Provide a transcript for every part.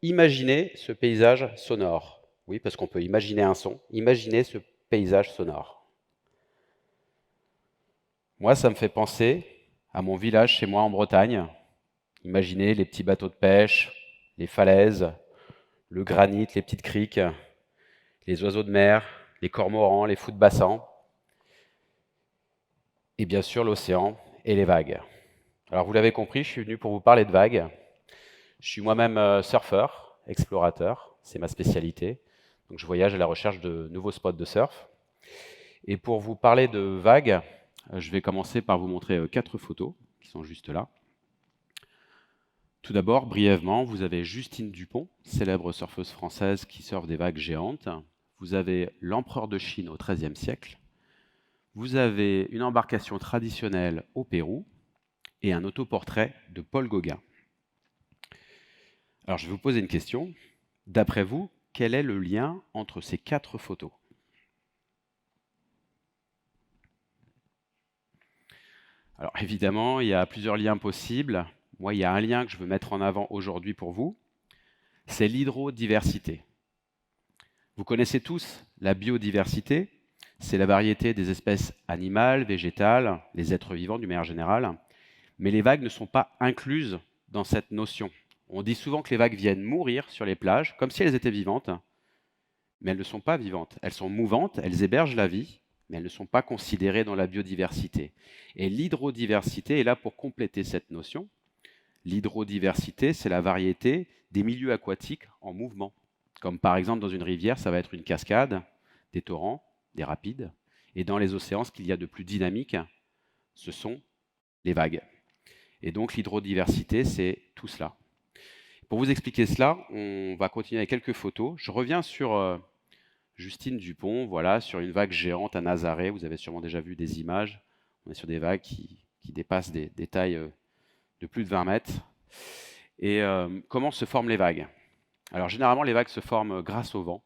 imaginez ce paysage sonore. Oui, parce qu'on peut imaginer un son. Imaginez ce paysage sonore. Moi, ça me fait penser à mon village chez moi en Bretagne. Imaginez les petits bateaux de pêche, les falaises, le granit, les petites criques, les oiseaux de mer, les cormorans, les fous de bassin, et bien sûr l'océan et les vagues. Alors vous l'avez compris, je suis venu pour vous parler de vagues. Je suis moi-même surfeur, explorateur, c'est ma spécialité. Donc je voyage à la recherche de nouveaux spots de surf. Et pour vous parler de vagues, je vais commencer par vous montrer 4 photos qui sont juste là. Tout d'abord, brièvement, vous avez Justine Dupont, célèbre surfeuse française qui surfe des vagues géantes. Vous avez l'empereur de Chine au XIIIe siècle. Vous avez une embarcation traditionnelle au Pérou et un autoportrait de Paul Gauguin. Alors je vais vous poser une question. D'après vous, quel est le lien entre ces 4 photos? Alors évidemment, il y a plusieurs liens possibles. Moi, il y a un lien que je veux mettre en avant aujourd'hui pour vous. C'est l'hydrodiversité. Vous connaissez tous la biodiversité. C'est la variété des espèces animales, végétales, les êtres vivants d'une manière générale. Mais les vagues ne sont pas incluses dans cette notion. On dit souvent que les vagues viennent mourir sur les plages, comme si elles étaient vivantes, mais elles ne sont pas vivantes. Elles sont mouvantes, elles hébergent la vie, mais elles ne sont pas considérées dans la biodiversité. Et l'hydrodiversité est là pour compléter cette notion. L'hydrodiversité, c'est la variété des milieux aquatiques en mouvement. Comme par exemple dans une rivière, ça va être une cascade, des torrents, des rapides. Et dans les océans, ce qu'il y a de plus dynamique, ce sont les vagues. Et donc l'hydrodiversité, c'est tout cela. Pour vous expliquer cela, on va continuer avec quelques photos. Je reviens sur Justine Dupont, voilà, sur une vague géante à Nazaré. Vous avez sûrement déjà vu des images. On est sur des vagues qui dépassent des tailles de plus de 20 mètres. Et comment se forment les vagues? Alors généralement, les vagues se forment grâce au vent.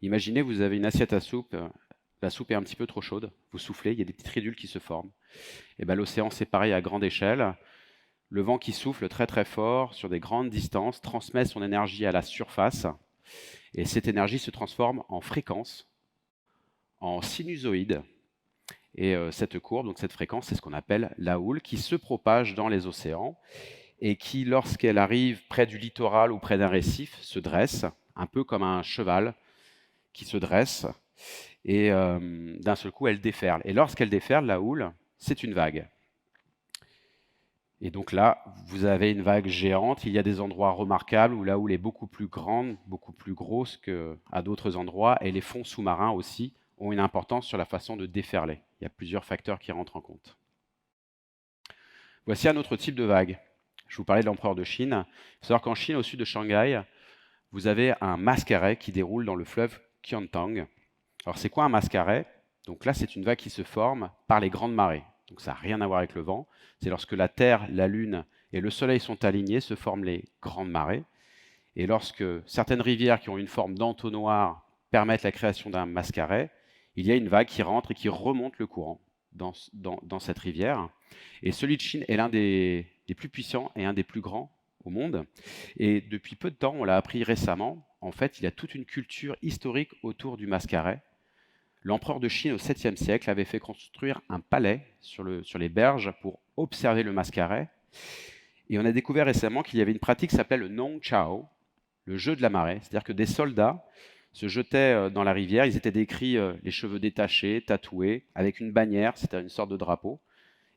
Imaginez, vous avez une assiette à soupe, la soupe est un petit peu trop chaude, vous soufflez, il y a des petites ridules qui se forment. Et ben, l'océan, c'est pareil à grande échelle. Le vent qui souffle très très fort sur des grandes distances transmet son énergie à la surface et cette énergie se transforme en fréquence, en sinusoïde. Et cette courbe, donc cette fréquence, c'est ce qu'on appelle la houle qui se propage dans les océans et qui, lorsqu'elle arrive près du littoral ou près d'un récif, se dresse, un peu comme un cheval qui se dresse, et d'un seul coup, elle déferle. Et lorsqu'elle déferle, la houle, c'est une vague. Et donc là, vous avez une vague géante. Il y a des endroits remarquables où la houle est beaucoup plus grande, beaucoup plus grosse qu'à d'autres endroits. Et les fonds sous-marins aussi ont une importance sur la façon de déferler. Il y a plusieurs facteurs qui rentrent en compte. Voici un autre type de vague. Je vous parlais de l'empereur de Chine. Il faut savoir qu'en Chine, au sud de Shanghai, vous avez un mascaret qui déroule dans le fleuve Qiantang. Alors c'est quoi un mascaret? Donc là, c'est une vague qui se forme par les grandes marées. Donc ça n'a rien à voir avec le vent. C'est lorsque la Terre, la Lune et le Soleil sont alignés, se forment les grandes marées. Et lorsque certaines rivières qui ont une forme d'entonnoir permettent la création d'un mascaret, il y a une vague qui rentre et qui remonte le courant dans cette rivière. Et celui de Chine est l'un des plus puissants et un des plus grands au monde. Et depuis peu de temps, on l'a appris récemment, en fait, il y a toute une culture historique autour du mascaret. L'empereur de Chine au 7e siècle avait fait construire un palais sur les berges pour observer le mascaret. Et on a découvert récemment qu'il y avait une pratique qui s'appelait le Nong Chao, le jeu de la marée. C'est-à-dire que des soldats se jetaient dans la rivière, ils étaient décrits les cheveux détachés, tatoués, avec une bannière, c'était une sorte de drapeau,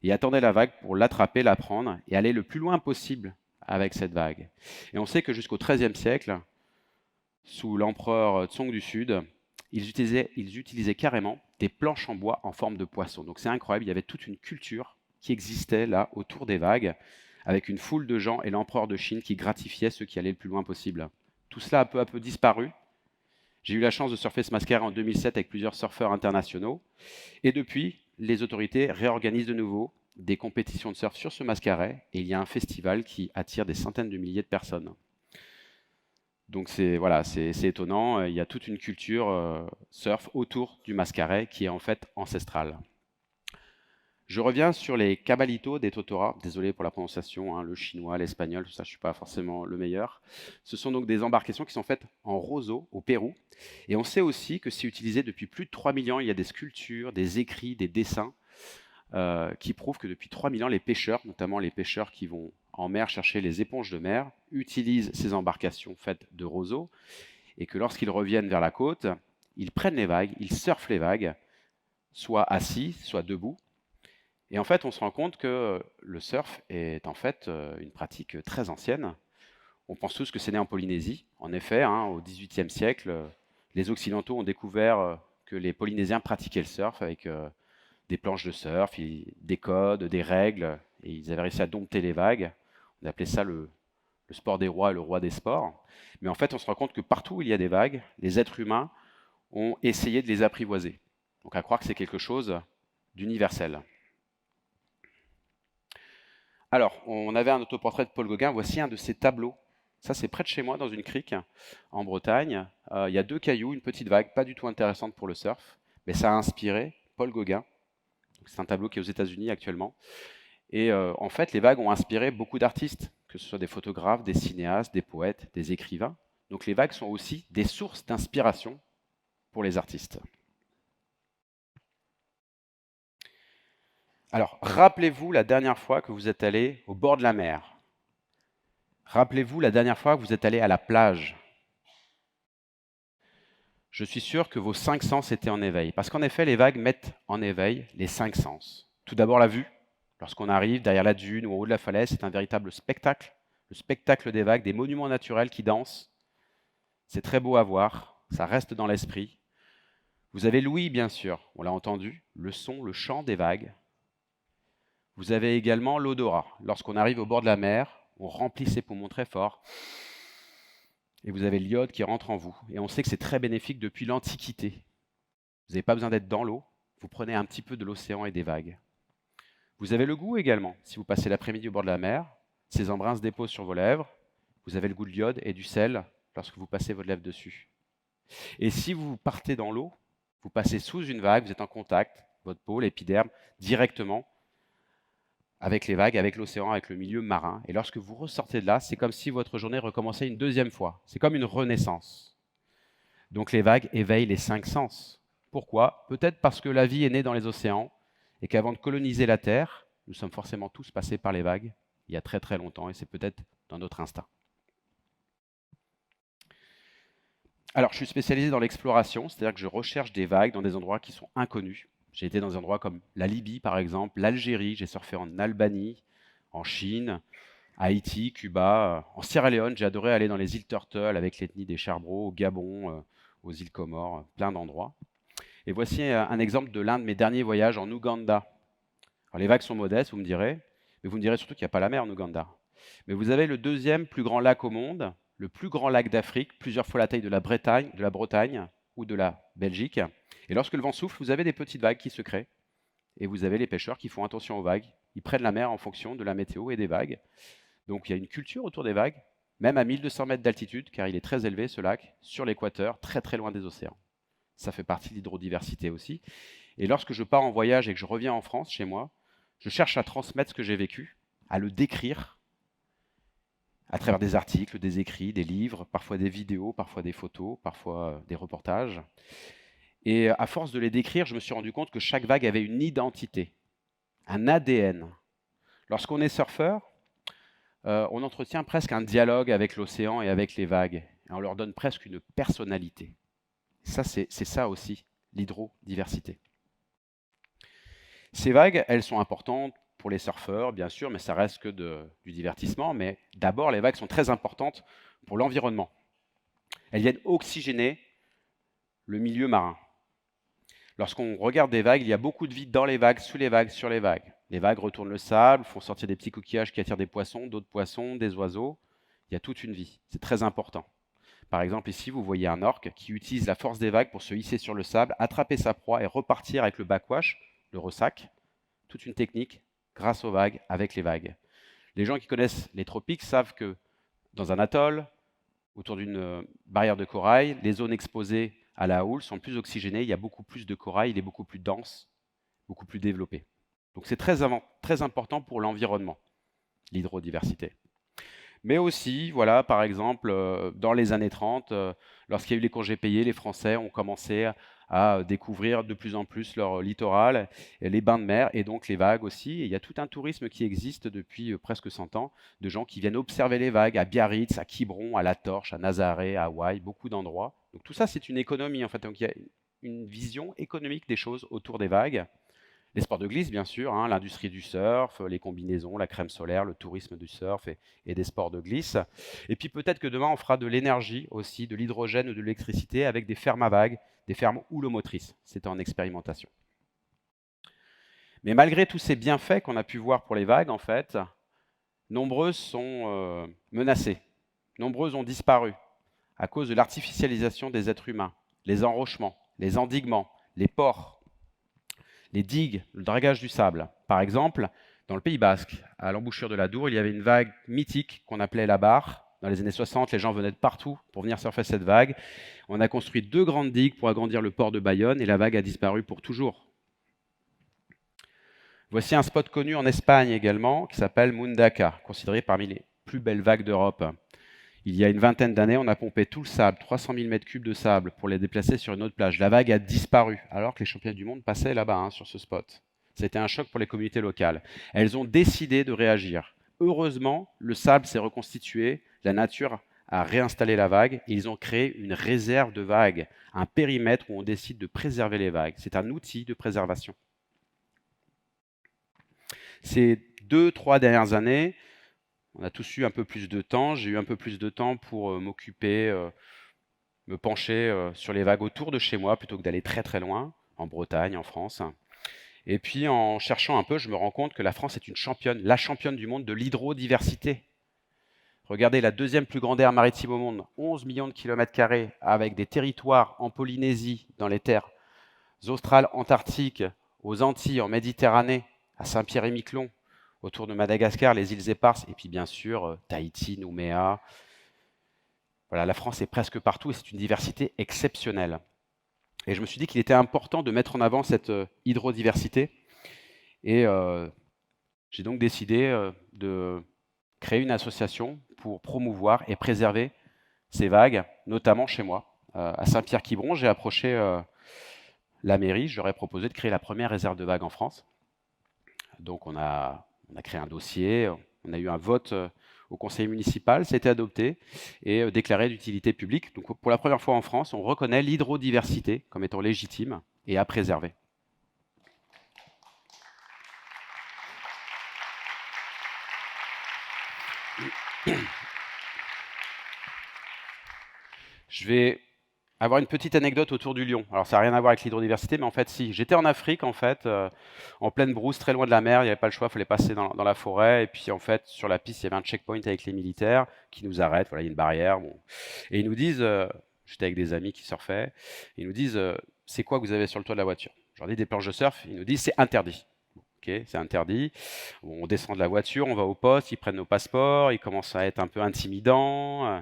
et attendaient la vague pour l'attraper, la prendre et aller le plus loin possible avec cette vague. Et on sait que jusqu'au XIIIe siècle, sous l'empereur Tsong du Sud, ils utilisaient carrément des planches en bois en forme de poisson. Donc c'est incroyable, il y avait toute une culture qui existait là autour des vagues, avec une foule de gens et l'empereur de Chine qui gratifiait ceux qui allaient le plus loin possible. Tout cela a peu à peu disparu. J'ai eu la chance de surfer ce mascaret en 2007 avec plusieurs surfeurs internationaux. Et depuis, les autorités réorganisent de nouveau des compétitions de surf sur ce mascaret et il y a un festival qui attire des centaines de milliers de personnes. Donc c'est voilà, c'est étonnant, il y a toute une culture surf autour du mascaret qui est en fait ancestrale. Je reviens sur les Caballito des Totora. Désolé pour la prononciation, hein, le chinois, l'espagnol, tout ça, je ne suis pas forcément le meilleur. Ce sont donc des embarcations qui sont faites en roseau au Pérou. Et on sait aussi que c'est utilisé depuis plus de 3000 ans. Il y a des sculptures, des écrits, des dessins qui prouvent que depuis 3000 ans, les pêcheurs, notamment les pêcheurs qui vont en mer chercher les éponges de mer, utilisent ces embarcations faites de roseaux et que lorsqu'ils reviennent vers la côte, ils prennent les vagues, ils surfent les vagues, soit assis, soit debout. Et en fait, on se rend compte que le surf est en fait une pratique très ancienne. On pense tous que c'est né en Polynésie. En effet, hein, au XVIIIe siècle, les Occidentaux ont découvert que les Polynésiens pratiquaient le surf avec des planches de surf, des codes, des règles, et ils avaient réussi à dompter les vagues. On appelait ça le sport des rois et le roi des sports. Mais en fait, on se rend compte que partout où il y a des vagues, les êtres humains ont essayé de les apprivoiser. Donc à croire que c'est quelque chose d'universel. Alors, on avait un autoportrait de Paul Gauguin. Voici un de ses tableaux. Ça, c'est près de chez moi, dans une crique, en Bretagne. Il y a deux cailloux, une petite vague, pas du tout intéressante pour le surf, mais ça a inspiré Paul Gauguin. C'est un tableau qui est aux États-Unis actuellement. Et en fait, les vagues ont inspiré beaucoup d'artistes, que ce soit des photographes, des cinéastes, des poètes, des écrivains. Donc les vagues sont aussi des sources d'inspiration pour les artistes. Alors, rappelez-vous la dernière fois que vous êtes allé au bord de la mer. Rappelez-vous la dernière fois que vous êtes allé à la plage. Je suis sûr que vos cinq sens étaient en éveil. Parce qu'en effet, les vagues mettent en éveil les cinq sens. Tout d'abord, la vue. Lorsqu'on arrive derrière la dune ou en haut de la falaise, c'est un véritable spectacle. Le spectacle des vagues, des monuments naturels qui dansent. C'est très beau à voir. Ça reste dans l'esprit. Vous avez l'ouïe, bien sûr. On l'a entendu. Le son, le chant des vagues. Vous avez également l'odorat. Lorsqu'on arrive au bord de la mer, on remplit ses poumons très fort. Et vous avez l'iode qui rentre en vous. Et on sait que c'est très bénéfique depuis l'Antiquité. Vous n'avez pas besoin d'être dans l'eau. Vous prenez un petit peu de l'océan et des vagues. Vous avez le goût également. Si vous passez l'après-midi au bord de la mer, ces embruns se déposent sur vos lèvres. Vous avez le goût de l'iode et du sel lorsque vous passez votre lèvre dessus. Et si vous partez dans l'eau, vous passez sous une vague, vous êtes en contact, votre peau, l'épiderme, directement avec les vagues, avec l'océan, avec le milieu marin. Et lorsque vous ressortez de là, c'est comme si votre journée recommençait une deuxième fois. C'est comme une renaissance. Donc les vagues éveillent les cinq sens. Pourquoi? Peut-être parce que la vie est née dans les océans et qu'avant de coloniser la Terre, nous sommes forcément tous passés par les vagues il y a très très longtemps et c'est peut-être dans notre instinct. Alors je suis spécialisé dans l'exploration, c'est-à-dire que je recherche des vagues dans des endroits qui sont inconnus. J'ai été dans des endroits comme la Libye par exemple, l'Algérie, j'ai surfé en Albanie, en Chine, Haïti, Cuba, en Sierra Leone, j'ai adoré aller dans les îles Turtle avec l'ethnie des Charbreaux, au Gabon, aux îles Comores, plein d'endroits. Et voici un exemple de l'un de mes derniers voyages en Ouganda. Alors, les vagues sont modestes, vous me direz, mais vous me direz surtout qu'il n'y a pas la mer en Ouganda. Mais vous avez le deuxième plus grand lac au monde, le plus grand lac d'Afrique, plusieurs fois la taille de la Bretagne ou de la Belgique. Et lorsque le vent souffle, vous avez des petites vagues qui se créent. Et vous avez les pêcheurs qui font attention aux vagues. Ils prennent la mer en fonction de la météo et des vagues. Donc il y a une culture autour des vagues, même à 1200 mètres d'altitude, car il est très élevé ce lac, sur l'équateur, très très loin des océans. Ça fait partie de l'hydrodiversité aussi. Et lorsque je pars en voyage et que je reviens en France, chez moi, je cherche à transmettre ce que j'ai vécu, à le décrire à travers des articles, des écrits, des livres, parfois des vidéos, parfois des photos, parfois des reportages. Et à force de les décrire, je me suis rendu compte que chaque vague avait une identité, un ADN. Lorsqu'on est surfeur, on entretient presque un dialogue avec l'océan et avec les vagues. Et on leur donne presque une personnalité. Ça, c'est ça aussi, l'hydrodiversité. Ces vagues, elles sont importantes pour les surfeurs, bien sûr, mais ça reste que du divertissement. Mais d'abord, les vagues sont très importantes pour l'environnement. Elles viennent oxygéner le milieu marin. Lorsqu'on regarde des vagues, il y a beaucoup de vie dans les vagues, sous les vagues, sur les vagues. Les vagues retournent le sable, font sortir des petits coquillages qui attirent des poissons, d'autres poissons, des oiseaux. Il y a toute une vie. C'est très important. Par exemple, ici, vous voyez un orque qui utilise la force des vagues pour se hisser sur le sable, attraper sa proie et repartir avec le backwash, le ressac. Toute une technique grâce aux vagues, avec les vagues. Les gens qui connaissent les tropiques savent que dans un atoll, autour d'une barrière de corail, les zones exposées à la houle sont plus oxygénées, il y a beaucoup plus de corail, il est beaucoup plus dense, beaucoup plus développé. Donc c'est très important pour l'environnement, l'hydrodiversité. Mais aussi, voilà, par exemple, dans les années 30, lorsqu'il y a eu les congés payés, les Français ont commencé à découvrir de plus en plus leur littoral, et les bains de mer et donc les vagues aussi. Et il y a tout un tourisme qui existe depuis presque 100 ans, de gens qui viennent observer les vagues à Biarritz, à Quiberon, à La Torche, à Nazaré, à Hawaï, beaucoup d'endroits. Donc tout ça, c'est une économie en fait. Donc il y a une vision économique des choses autour des vagues. Les sports de glisse, bien sûr, hein, l'industrie du surf, les combinaisons, la crème solaire, le tourisme du surf et des sports de glisse. Et puis peut-être que demain, on fera de l'énergie aussi, de l'hydrogène ou de l'électricité avec des fermes à vagues, des fermes houlomotrices. C'est en expérimentation. Mais malgré tous ces bienfaits qu'on a pu voir pour les vagues, en fait, nombreuses sont menacées. Nombreuses ont disparu à cause de l'artificialisation des êtres humains, les enrochements, les endiguements, les ports, les digues, le dragage du sable. Par exemple, dans le Pays Basque, à l'embouchure de la Dour, il y avait une vague mythique qu'on appelait la Barre. Dans les années 60, les gens venaient de partout pour venir surfer cette vague. On a construit 2 grandes digues pour agrandir le port de Bayonne et la vague a disparu pour toujours. Voici un spot connu en Espagne également qui s'appelle Mundaka, considéré parmi les plus belles vagues d'Europe. Il y a une vingtaine d'années, on a pompé tout le sable, 300 000 mètres cubes de sable, pour les déplacer sur une autre plage. La vague a disparu, alors que les championnats du monde passaient là-bas, sur ce spot. C'était un choc pour les communautés locales. Elles ont décidé de réagir. Heureusement, le sable s'est reconstitué, la nature a réinstallé la vague, et ils ont créé une réserve de vagues, un périmètre où on décide de préserver les vagues. C'est un outil de préservation. Ces 2-3 dernières années, on a tous eu un peu plus de temps. J'ai eu un peu plus de temps pour m'occuper, me pencher sur les vagues autour de chez moi plutôt que d'aller très très loin, en Bretagne, en France. Et puis en cherchant un peu, je me rends compte que la France est une championne, la championne du monde de l'hydrodiversité. Regardez, la 2e plus grande aire maritime au monde, 11 millions de kilomètres carrés, avec des territoires en Polynésie, dans les terres australes, antarctiques, aux Antilles, en Méditerranée, à Saint-Pierre-et-Miquelon, autour de Madagascar, les îles Éparses, et puis bien sûr Tahiti, Nouméa. Voilà, la France est presque partout et c'est une diversité exceptionnelle. Et je me suis dit qu'il était important de mettre en avant cette hydrodiversité. Et j'ai donc décidé de créer une association pour promouvoir et préserver ces vagues, notamment chez moi. À Saint-Pierre-Quiberon, j'ai approché la mairie, je leur ai proposé de créer la première réserve de vagues en France. Donc on a créé un dossier, on a eu un vote au conseil municipal, c'était adopté et déclaré d'utilité publique. Donc pour la première fois en France, on reconnaît l'hydrodiversité comme étant légitime et à préserver. Je vais avoir une petite anecdote autour du lion. Alors ça n'a rien à voir avec l'hydrodiversité, mais en fait si. J'étais en Afrique en fait, en pleine brousse, très loin de la mer, il n'y avait pas le choix, il fallait passer dans la forêt. Et puis en fait sur la piste, il y avait un checkpoint avec les militaires qui nous arrêtent, voilà, il y a une barrière. Bon. Et ils nous disent, j'étais avec des amis qui surfaient, ils nous disent, c'est quoi que vous avez sur le toit de la voiture? Je leur dis des planches de surf, ils nous disent c'est interdit. Ok, c'est interdit. On descend de la voiture, on va au poste, ils prennent nos passeports, ils commencent à être un peu intimidants,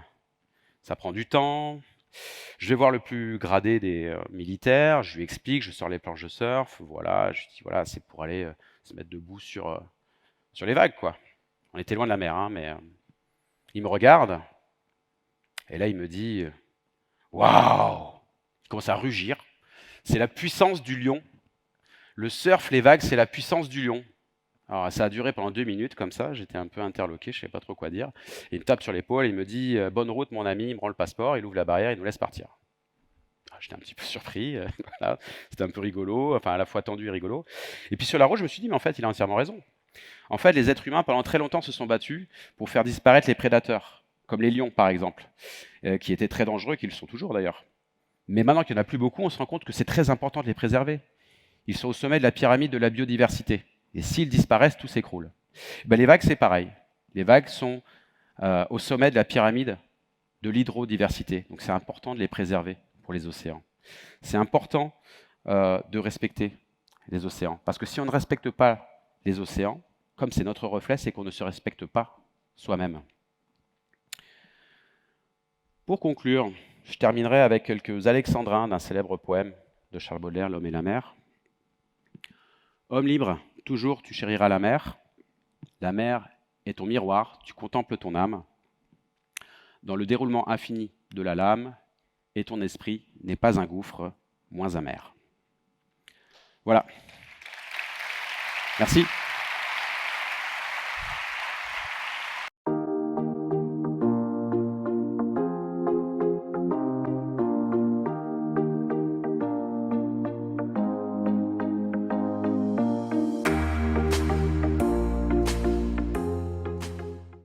ça prend du temps. Je vais voir le plus gradé des militaires, je lui explique, je sors les planches de surf, voilà, je lui dis voilà, c'est pour aller se mettre debout sur les vagues, quoi. On était loin de la mer, hein, mais il me regarde, et là il me dit waouh! Il commence à rugir. C'est la puissance du lion. Le surf, les vagues, c'est la puissance du lion. Alors ça a duré pendant 2 minutes comme ça, j'étais un peu interloqué, je ne savais pas trop quoi dire. Il me tape sur l'épaule, il me dit bonne route mon ami, il me rend le passeport, il ouvre la barrière, il nous laisse partir. J'étais un petit peu surpris, voilà. C'était un peu rigolo, enfin à la fois tendu et rigolo. Et puis sur la route, je me suis dit mais en fait il a entièrement raison. En fait les êtres humains pendant très longtemps se sont battus pour faire disparaître les prédateurs, comme les lions par exemple, qui étaient très dangereux, qui le sont toujours d'ailleurs. Mais maintenant qu'il n'y en a plus beaucoup, on se rend compte que c'est très important de les préserver. Ils sont au sommet de la pyramide de la biodiversité. Et s'ils disparaissent, tout s'écroule. Ben, les vagues, c'est pareil. Les vagues sont au sommet de la pyramide de l'hydrodiversité. Donc c'est important de les préserver pour les océans. C'est important de respecter les océans. Parce que si on ne respecte pas les océans, comme c'est notre reflet, c'est qu'on ne se respecte pas soi-même. Pour conclure, je terminerai avec quelques alexandrins d'un célèbre poème de Charles Baudelaire, L'homme et la mer. Homme libre, Toujours, tu chériras la mer. La mer est ton miroir, tu contemples ton âme. Dans le déroulement infini de la lame, et ton esprit n'est pas un gouffre moins amer. Voilà. Merci.